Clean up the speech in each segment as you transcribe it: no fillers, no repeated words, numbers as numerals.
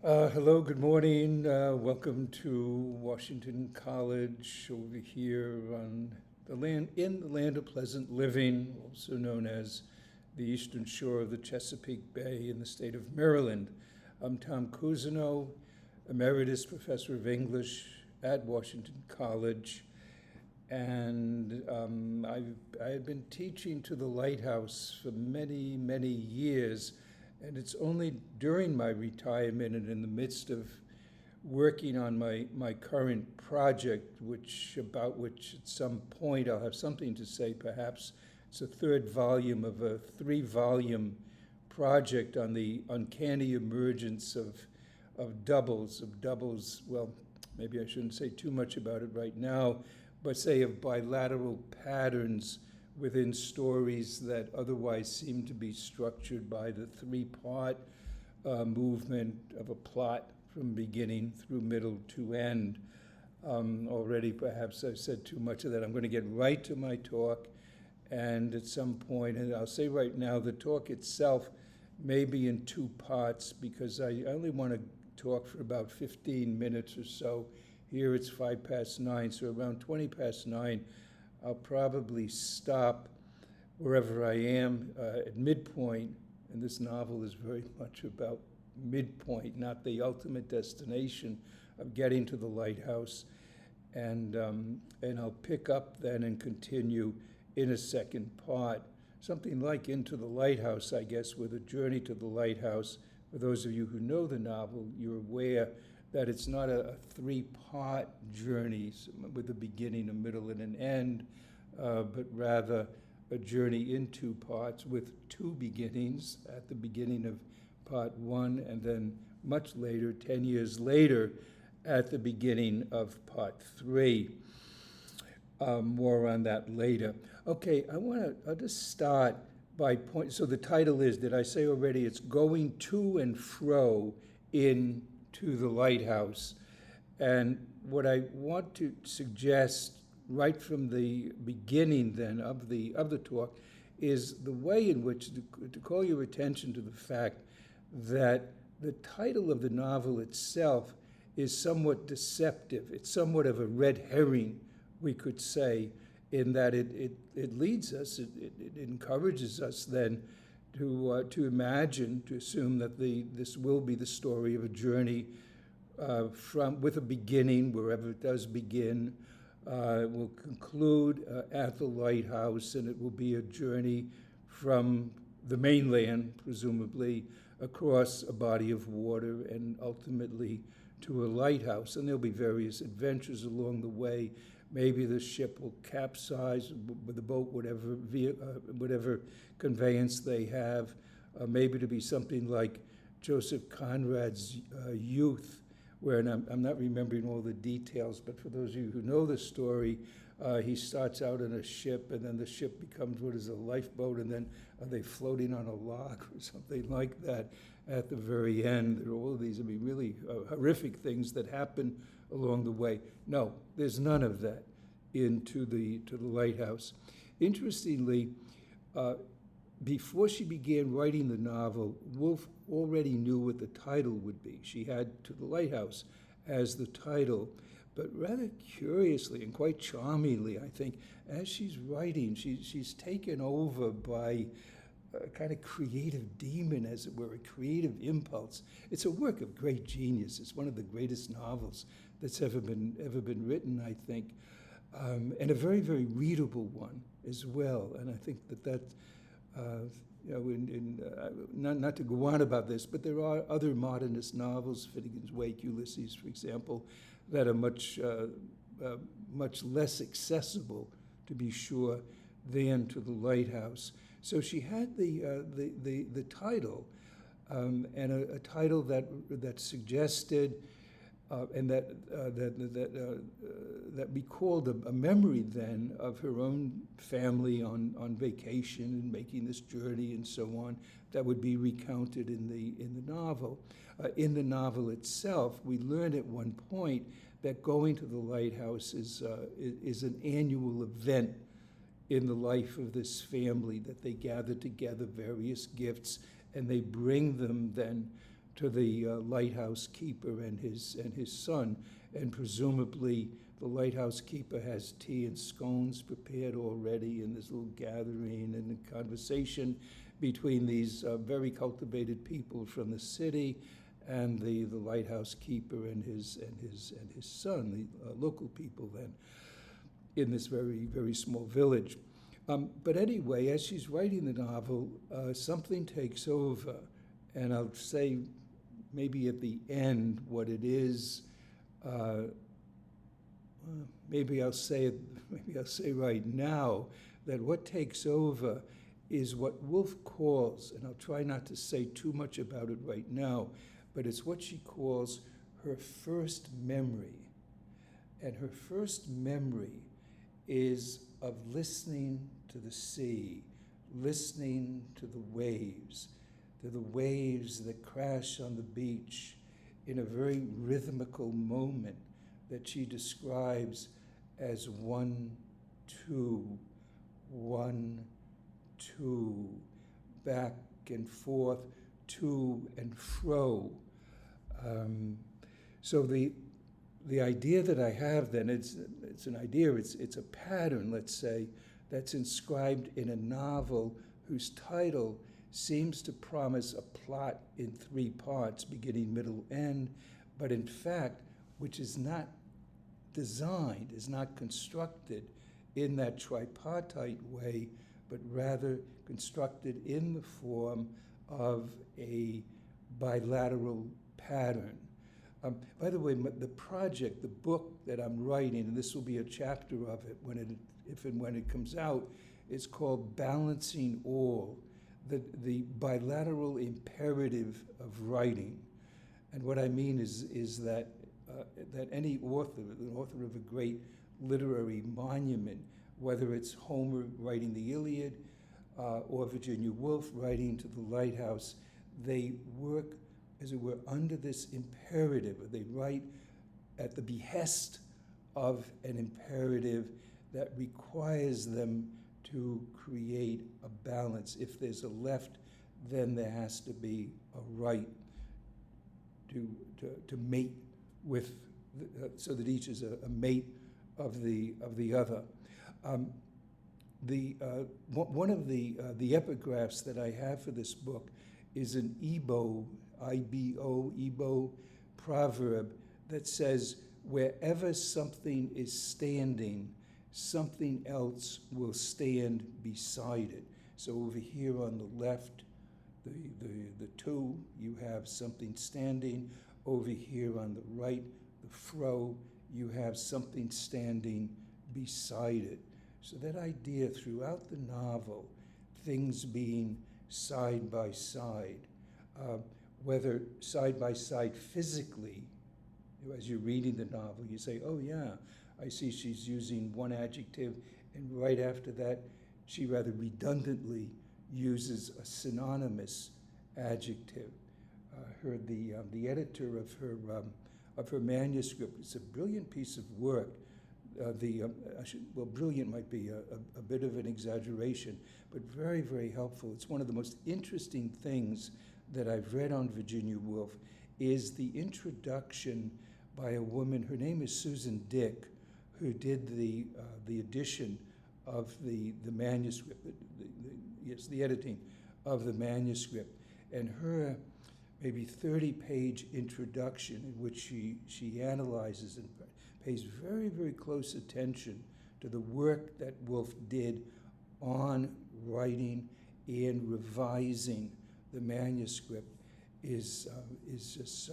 Hello, good morning. Welcome to Washington College over here on in the land of pleasant living, also known as the eastern shore of the Chesapeake Bay in the state of Maryland. I'm Tom Cousineau, Emeritus Professor of English at Washington College, and I had been teaching to the Lighthouse for many, many years. And it's only during my retirement and in the midst of working on my current project, about which at some point I'll have something to say perhaps. It's a third volume of a 3-volume project on the uncanny emergence of doubles, well, maybe I shouldn't say too much about it right now, but say of bilateral patterns within stories that otherwise seem to be structured by the 3-part movement of a plot from beginning through middle to end. Already perhaps I've said too much of that. I'm going to get right to my talk, and at some point, and I'll say right now, the talk itself may be in 2 parts because I only want to talk for about 15 minutes or so. Here it's 9:05, so around 9:20, I'll probably stop wherever I am at midpoint, and this novel is very much about midpoint, not the ultimate destination of getting to the lighthouse. And I'll pick up then and continue in a second part, something like Into the Lighthouse, I guess, with a journey to the lighthouse. For those of you who know the novel, you're aware that it's not a 3-part journey with a beginning, a middle, and an end, but rather a journey in 2 parts with 2 beginnings, at the beginning of part 1, and then much later, 10 years later, at the beginning of part 3. More on that later. Okay, I'll just start by so the title is, did I say already, it's Going to and Fro into the Lighthouse. And what I want to suggest right from the beginning then of the talk is the way in which to call your attention to the fact that the title of the novel itself is somewhat deceptive. It's somewhat of a red herring, we could say, in that it leads us, it encourages us then to imagine, to assume that this will be the story of a journey with a beginning, wherever it does begin. It will conclude at the lighthouse, and it will be a journey from the mainland, presumably, across a body of water and ultimately to a lighthouse. And there'll be various adventures along the way. Maybe the ship will capsize with the boat, whatever conveyance they have. Maybe to be something like Joseph Conrad's Youth, where, and I'm not remembering all the details, but for those of you who know the story, he starts out in a ship, and then the ship becomes what is a lifeboat, and then are they floating on a lock or something like that at the very end? There are all of these, really horrific things that happen along the way. No, there's none of that to the lighthouse. Interestingly, before she began writing the novel, Woolf already knew what the title would be. She had To the Lighthouse as the title, but rather curiously and quite charmingly, I think, as she's writing, she's taken over by a kind of creative demon, as it were, a creative impulse. It's a work of great genius. It's one of the greatest novels that's ever been written, I think, and a very, very readable one as well. And I think that not to go on about this, but there are other modernist novels, Finnegan's Wake, Ulysses, for example, that are much less accessible, to be sure, than To the Lighthouse. So she had the title, and a title that suggested and that recalled a memory then of her own family on vacation and making this journey and so on, that would be recounted in the novel. In the novel itself, we learn at one point that going to the lighthouse is an annual event in the life of this family, that they gather together various gifts and they bring them then to the lighthouse keeper and his son, and presumably the lighthouse keeper has tea and scones prepared already in this little gathering and a conversation between these very cultivated people from the city and the lighthouse keeper and his son, the local people then, in this very, very small village. But anyway, as she's writing the novel, something takes over, and I'll say maybe at the end what it is. Maybe I'll say right now that what takes over is what Woolf calls, and I'll try not to say too much about it right now, but it's what she calls her first memory. And her first memory is of listening to the sea, listening to the waves that crash on the beach in a very rhythmical moment that she describes as 1, 2, 1, 2, back and forth, to and fro. So the idea that I have then, it's an idea, it's a pattern, let's say, that's inscribed in a novel whose title seems to promise a plot in 3 parts, beginning, middle, end, but in fact, which is not designed, is not constructed in that tripartite way, but rather constructed in the form of a bilateral pattern. By the way, the project, the book that I'm writing, and this will be a chapter of it if and when it comes out, is called Balancing All, the bilateral imperative of writing. And what I mean is that any author, the author of a great literary monument, whether it's Homer writing the Iliad or Virginia Woolf writing to the Lighthouse, they work, as it were, under this imperative. They write at the behest of an imperative that requires them to create a balance. If there's a left, then there has to be a right to mate with, so that each is a mate of the other. One of the epigraphs that I have for this book is an Igbo, Igbo proverb that says, wherever something is standing, something else will stand beside it. So over here on the left, the 2, you have something standing. Over here on the right, the fro, you have something standing beside it. So that idea throughout the novel, things being side by side, whether side by side physically, as you're reading the novel, you say, oh yeah, I see she's using one adjective, and right after that, she rather redundantly uses a synonymous adjective. The editor of her manuscript, it's a brilliant piece of work. Brilliant might be a bit of an exaggeration, but very, very helpful. It's one of the most interesting things that I've read on Virginia Woolf is the introduction by a woman, her name is Susan Dick, who did the edition of the manuscript, the editing of the manuscript, and her maybe 30-page introduction in which she analyzes and pays very, very close attention to the work that Woolf did on writing and revising the manuscript is just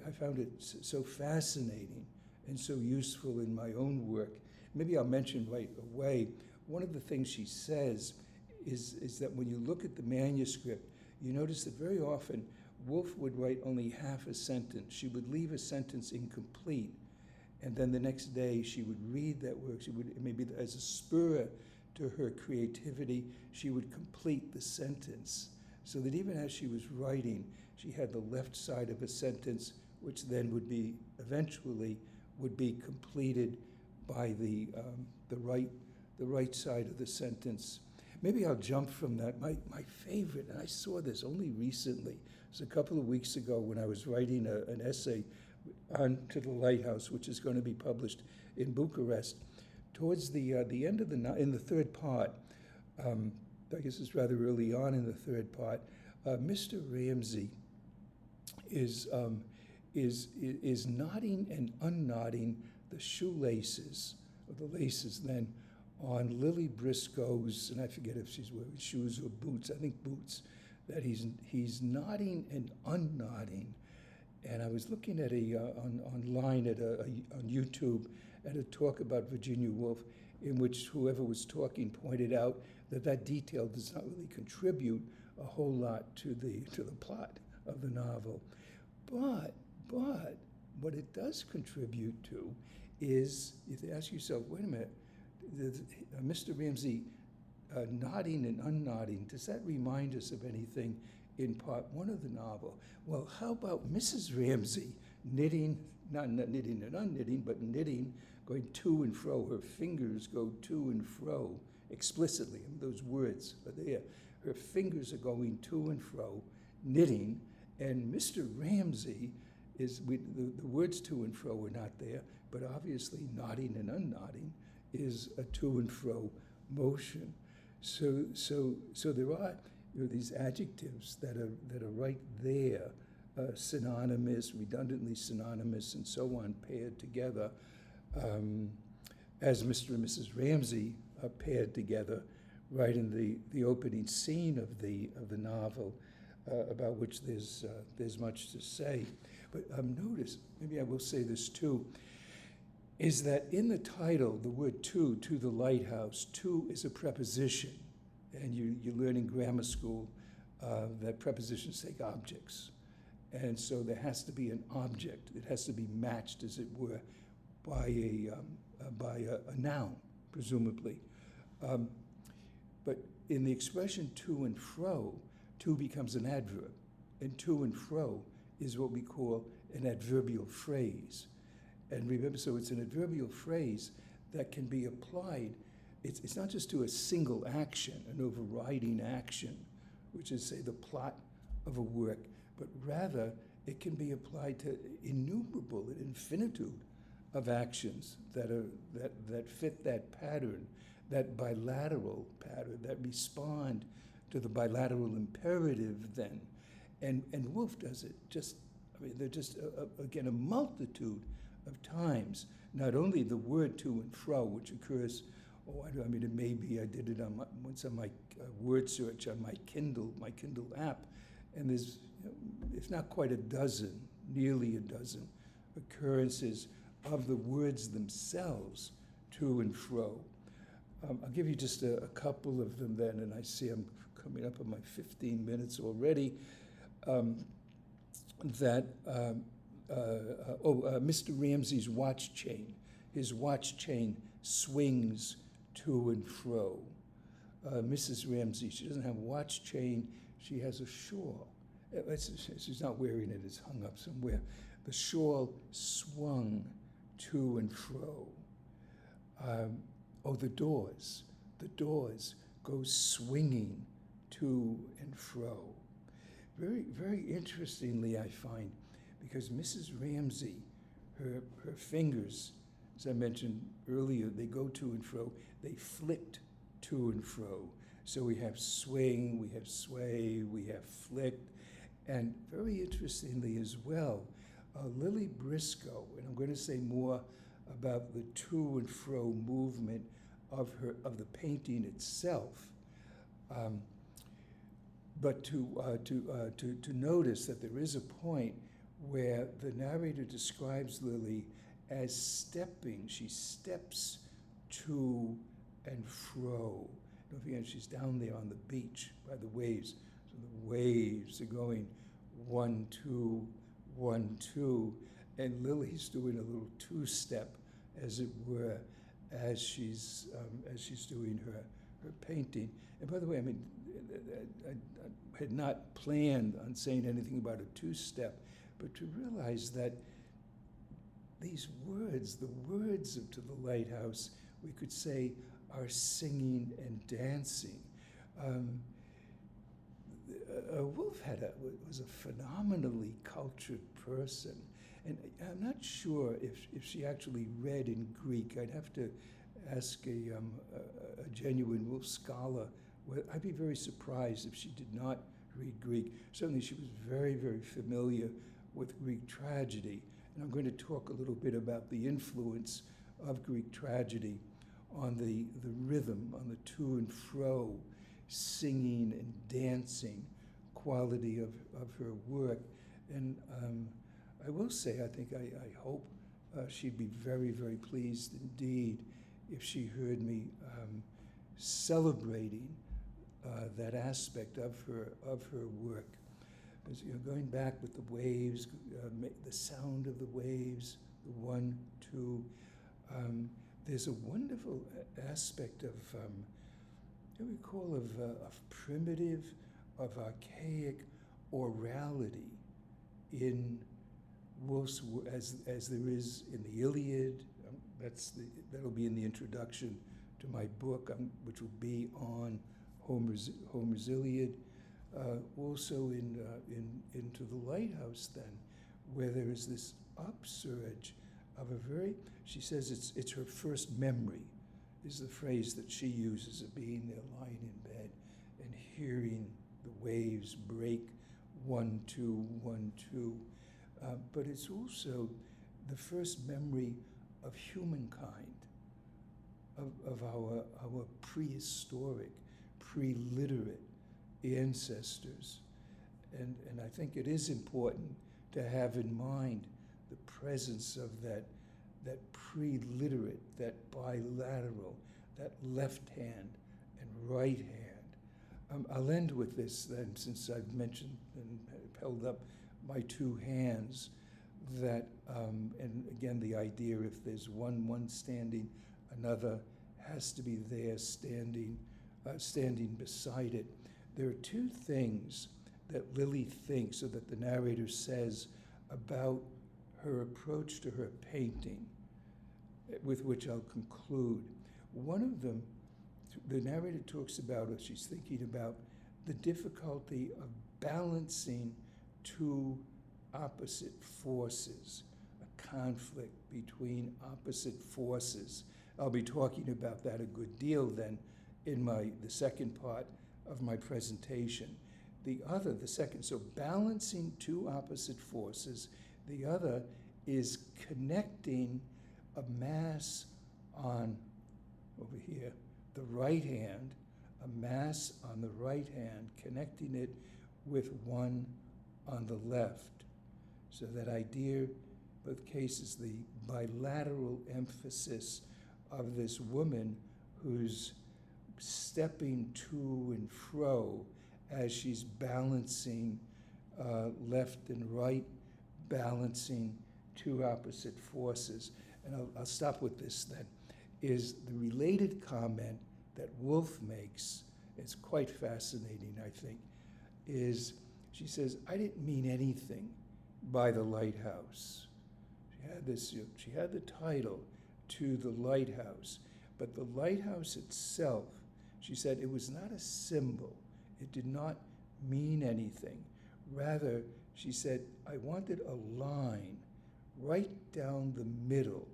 I found it so fascinating and so useful in my own work. Maybe I'll mention right away, one of the things she says is that when you look at the manuscript, you notice that very often Woolf would write only half a sentence. She would leave a sentence incomplete, and then the next day she would read that work. She would, maybe as a spur to her creativity, she would complete the sentence, so that even as she was writing, she had the left side of a sentence, which then would be eventually would be completed by the right side of the sentence. maybe I'll jump from that. My favorite, and I saw this only recently, it was a couple of weeks ago when I was writing an essay on to the Lighthouse, which is going to be published in Bucharest. Towards the end of in the third part, I guess it's rather early on in the third part, Mr. Ramsay is knotting and unknotting the shoelaces, or the laces then, on Lily Briscoe's, and I forget if she's wearing shoes or boots, I think boots, that he's knotting and unknotting. And I was looking at online on YouTube at a talk about Virginia Woolf, in which whoever was talking pointed out that detail does not really contribute a whole lot to the plot of the novel. But what it does contribute to is, if you ask yourself, wait a minute, Mr. Ramsay knotting and unknotting, does that remind us of anything in part one of the novel? Well, how about Mrs. Ramsay knitting, not knitting and unknitting, but knitting, going to and fro. Her fingers go to and fro explicitly. I mean, those words are there. Her fingers are going to and fro, knitting, and Mr. Ramsay the words to and fro are not there, but obviously knotting and unknotting is a to and fro motion. So there are these adjectives that are right there, synonymous, redundantly synonymous, and so on, paired together, as Mr. and Mrs. Ramsay are paired together, right in the opening scene of the novel, about which there's much to say. But notice, maybe I will say this too, is that in the title, the word to the lighthouse, to is a preposition. And you learn in grammar school that prepositions take objects. And so there has to be an object. It has to be matched, as it were, by a noun, presumably. But in the expression to and fro, to becomes an adverb. And to and fro is what we call an adverbial phrase. And remember, so it's an adverbial phrase that can be applied. It's not just to a single action, an overriding action, which is, say, the plot of a work, but rather it can be applied to innumerable, an infinitude of actions that fit that pattern, that bilateral pattern, that respond to the bilateral imperative then. And Woolf does it they're just, again, a multitude of times. Not only the word to and fro, which occurs, it may be, I did it once on my word search on my Kindle app, and there's, if not quite a dozen, nearly a dozen occurrences of the words themselves, to and fro. I'll give you just a couple of them then, and I see I'm coming up on my 15 minutes already. Mr. Ramsay's watch chain. His watch chain swings to and fro. Mrs. Ramsay, she doesn't have a watch chain, she has a shawl. She's not wearing it, it's hung up somewhere. The shawl swung to and fro. The doors. The doors go swinging to and fro. Very, very interestingly, I find, because Mrs. Ramsay, her fingers, as I mentioned earlier, they go to and fro, they flicked to and fro. So we have swing, we have sway, we have flicked, and very interestingly as well, Lily Briscoe, and I'm going to say more about the to and fro movement of the painting itself. But to notice that there is a point where the narrator describes Lily as stepping. She steps to and fro. Don't forget, she's down there on the beach by the waves. So the waves are going 1, 2, 1, 2, and Lily's doing a little two-step, as it were, as she's doing her painting. And by the way, I had not planned on saying anything about a two-step, but to realize that these words, the words of To the Lighthouse, we could say, are singing and dancing. Um, Woolf was a phenomenally cultured person, and I'm not sure if she actually read in Greek. I'd have to ask a genuine Woolf scholar. I'd be very surprised if she did not read Greek. Certainly she was very, very familiar with Greek tragedy, and I'm going to talk a little bit about the influence of Greek tragedy on the rhythm, on the to and fro, singing and dancing quality of her work. And I will say, I think, I hope she'd be very, very pleased indeed if she heard me celebrating that aspect of her work. As, going back with the waves, the sound of the waves, the 1, 2. There's a wonderful aspect of what we call of primitive, of archaic orality in Woolf's, as there is in the Iliad. That'll be in the introduction to my book, which will be on Homer's Iliad. Also into the Lighthouse, then, where there is this upsurge of a very, she says it's her first memory, is the phrase that she uses, of being there lying in bed and hearing the waves break 1, 2, 1, 2. But it's also the first memory of humankind, of our prehistoric, pre-literate ancestors. And I think it is important to have in mind the presence of that pre-literate, that bilateral, that left hand and right hand. I'll end with this then, since I've mentioned and held up my 2 hands, that, and again, the idea, if there's one standing, another has to be there standing beside it. There are 2 things that Lily thinks, or that the narrator says, about her approach to her painting, with which I'll conclude. One of them, the narrator talks about, or she's thinking about, the difficulty of balancing 2 opposite forces, a conflict between opposite forces. I'll be talking about that a good deal then in the second part of my presentation. The second, so balancing 2 opposite forces. The other is connecting a mass on, over here, the right hand, a mass on the right hand, connecting it with one on the left. So that idea, both cases, the bilateral emphasis of this woman who's stepping to and fro as she's balancing left and right, balancing 2 opposite forces. And I'll stop with this then, is the related comment that Woolf makes, it's quite fascinating, I think, is she says, I didn't mean anything by the lighthouse. She had the title, To the Lighthouse, but the lighthouse itself, she said, it was not a symbol. It did not mean anything. Rather, she said, I wanted a line right down the middle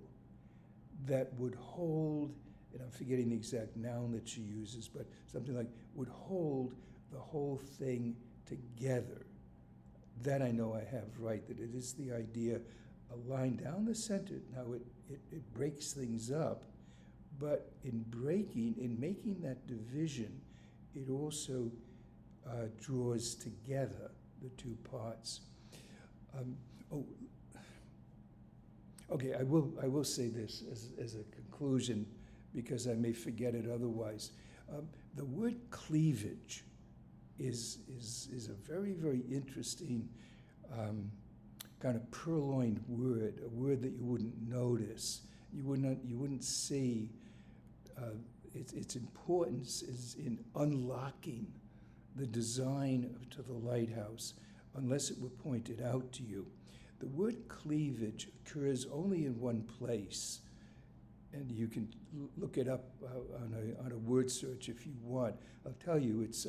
that would hold, and I'm forgetting the exact noun that she uses, but something like would hold the whole thing together. That I know I have right, that it is the idea, a line down the center. Now it breaks things up, but in making that division, it also draws together the 2 parts. Okay, I will say this as a conclusion, because I may forget it otherwise. The word cleavage is a very, very interesting kind of purloined word, a word that you wouldn't notice, you wouldn't see. Its importance is in unlocking the design to the lighthouse, unless it were pointed out to you. The word cleavage occurs only in one place, and you can look it up on a word search if you want. I'll tell you, it's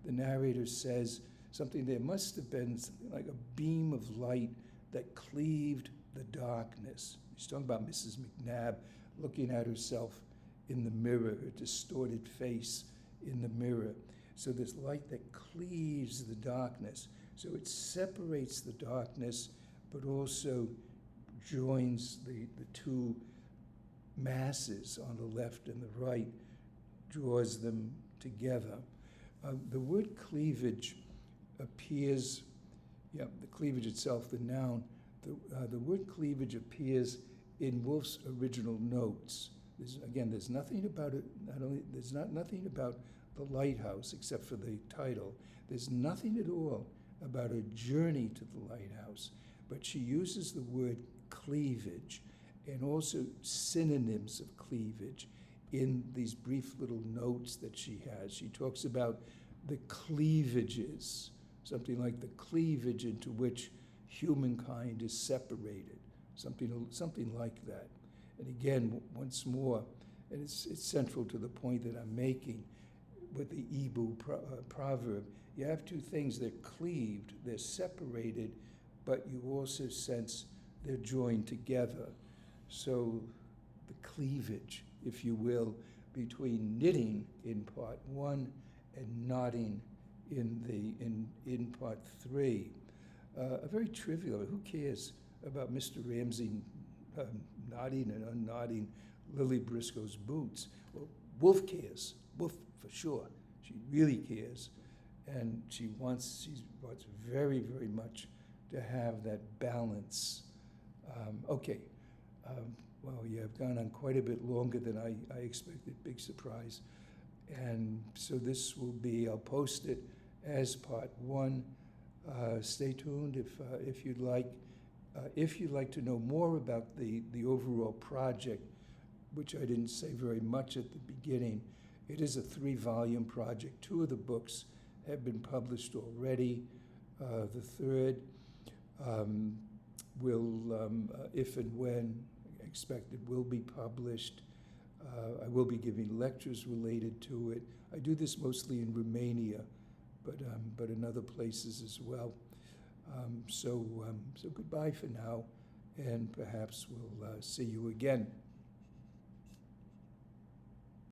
the narrator says something. There must have been something like a beam of light that cleaved the darkness. He's talking about Mrs. McNabb looking at herself in the mirror, her distorted face in the mirror. So this light that cleaves the darkness. So it separates the darkness, but also joins the two masses on the left and the right, draws them together. The word cleavage appears, the cleavage itself, the noun, the word cleavage appears in Woolf's original notes. There's nothing about it, nothing about the Lighthouse except for the title. There's nothing at all about a journey to the lighthouse, but she uses the word cleavage and also synonyms of cleavage in these brief little notes that she has. She talks about the cleavages, something like the cleavage into which humankind is separated, something like that. And again, once more, and it's central to the point that I'm making with the Ibu proverb, you have two things. They're cleaved, they're separated, but you also sense they're joined together. So the cleavage, if you will, between knitting in part one and knotting in part three. A very trivial, who cares about Mr. Ramsay knotting and unknotting Lily Briscoe's boots? Well, Woolf cares, Woolf for sure. She really cares. And she wants very, very much to have that balance. Well, you have gone on quite a bit longer than I expected, big surprise. And so this will be, I'll post it as part one. Stay tuned if you'd like. If you'd like to know more about the overall project, which I didn't say very much at the beginning, it is a 3-volume project. 2 of the books have been published already. The third will, if and when expected, will be published. I will be giving lectures related to it. I do this mostly in Romania, but in other places as well. So goodbye for now, and perhaps we'll see you again.